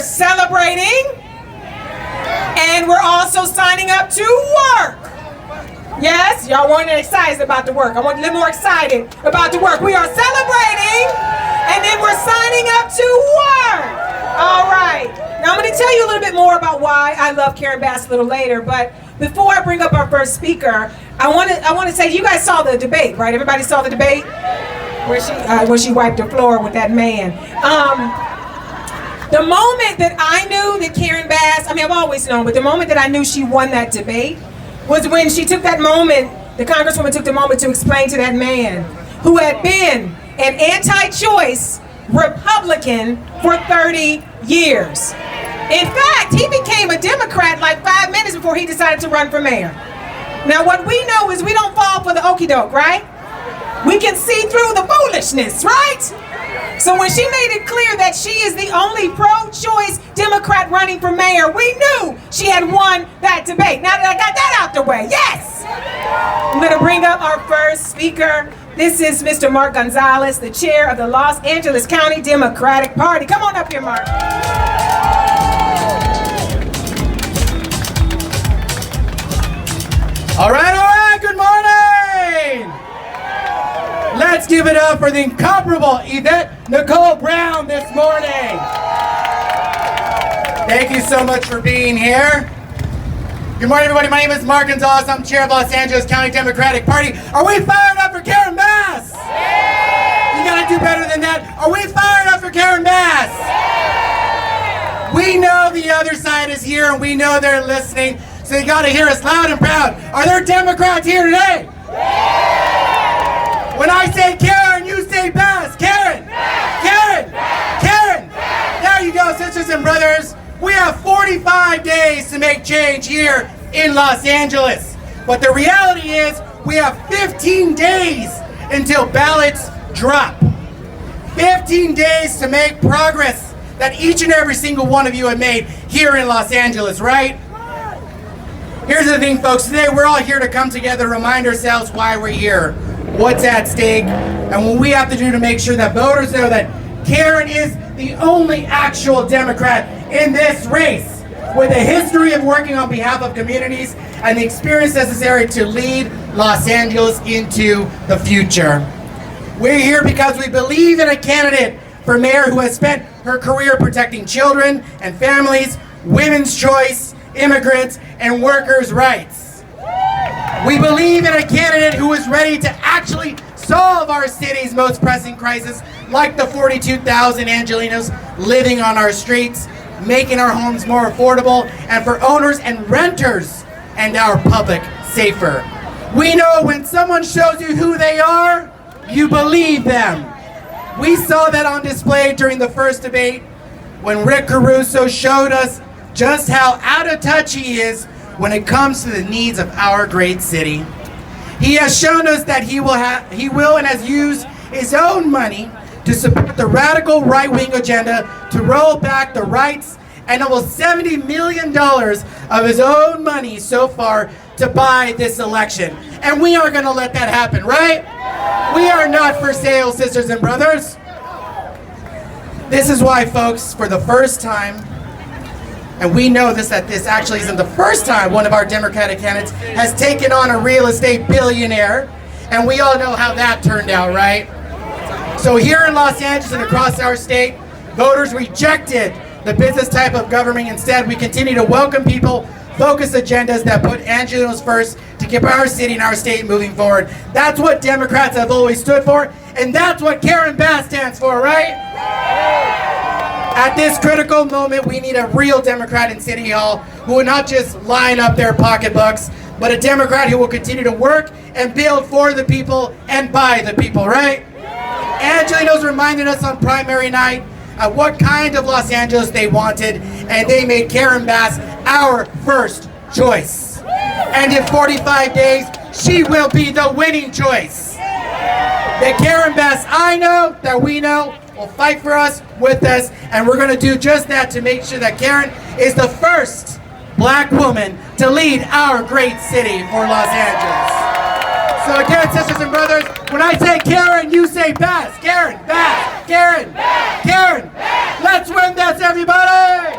celebrating, and we're also signing up to work. Yes, y'all weren't excited about the work. I want a little more excited about the work. We are celebrating, and then we're signing up to work. All right. Now I'm going to tell you a little bit more about why I love Karen Bass a little later, but before I bring up our first speaker, I want to say, you guys saw the debate, right? Everybody saw the debate where she wiped the floor with that man. The moment that I knew that Karen Bass, I've always known, but the moment that I knew she won that debate was when she took that moment, the Congresswoman took the moment to explain to that man who had been an anti-choice Republican for 30 years. In fact, he became a Democrat like 5 minutes before he decided to run for mayor. Now what we know is we don't fall for the okie doke, right? We can see through the foolishness, right? So when she made it clear that she is the only pro-choice Democrat running for mayor, we knew she had won that debate. Now that I got that out the way, yes! I'm gonna bring up our first speaker. This is Mr. Mark Gonzalez, the chair of the Los Angeles County Democratic Party. Come on up here, Mark. All right, good morning! Let's give it up for the incomparable Yvette Nicole Brown this morning. Thank you so much for being here. Good morning, everybody. My name is Mark Gonzalez. I'm chair of Los Angeles County Democratic Party. Are we fired up for Karen Bass? Yeah. You gotta do better than that. Are we fired up for Karen Bass? Yeah. We know the other side is here and we know they're listening, so you gotta hear us loud and proud. Are there Democrats here today? Yeah. When I say Karen, you say Bass. Karen! Bass. Karen! Bass. Karen! Bass. There you go, sisters and brothers. We have 45 days to make change here in Los Angeles. But the reality is we have 15 days until ballots drop. 15 days to make progress that each and every single one of you have made here in Los Angeles, right? Here's the thing, folks. Today we're all here to come together, remind ourselves why we're here, what's at stake, and what we have to do to make sure that voters know that Karen is the only actual Democrat in this race, with a history of working on behalf of communities and the experience necessary to lead Los Angeles into the future. We're here because we believe in a candidate for mayor who has spent her career protecting children and families, women's choice, immigrants, and workers' rights. We believe in a candidate who is ready to actually solve our city's most pressing crisis, like the 42,000 Angelenos living on our streets, making our homes more affordable, and for owners and renters, and our public safer. We know when someone shows you who they are, you believe them. We saw that on display during the first debate when Rick Caruso showed us just how out of touch he is when it comes to the needs of our great city. He has shown us that he will and has used his own money to support the radical right-wing agenda to roll back the rights, and almost $70 million of his own money so far to buy this election. And we aren't going to let that happen, right? We are not for sale, sisters and brothers. This is why, folks, for the first time, and we know that this actually isn't the first time one of our Democratic candidates has taken on a real estate billionaire, and we all know how that turned out, right? So here in Los Angeles and across our state, voters rejected the business type of government. Instead, we continue to welcome people, focus agendas that put Angelenos first to keep our city and our state moving forward. That's what Democrats have always stood for, and that's what Karen Bass stands for, right? At this critical moment, we need a real Democrat in City Hall who will not just line up their pocketbooks, but a Democrat who will continue to work and build for the people and by the people, right? Angelenos reminded us on primary night what kind of Los Angeles they wanted, and they made Karen Bass our first choice. And in 45 days, she will be the winning choice. The Karen Bass I know, that we know, will fight for us, with us, and we're going to do just that to make sure that Karen is the first black woman to lead our great city for Los Angeles. So again, sisters and brothers, when I say Karen, you say Bass. Karen, Bass. Karen, Bass. Karen, Bass. Let's win this, everybody!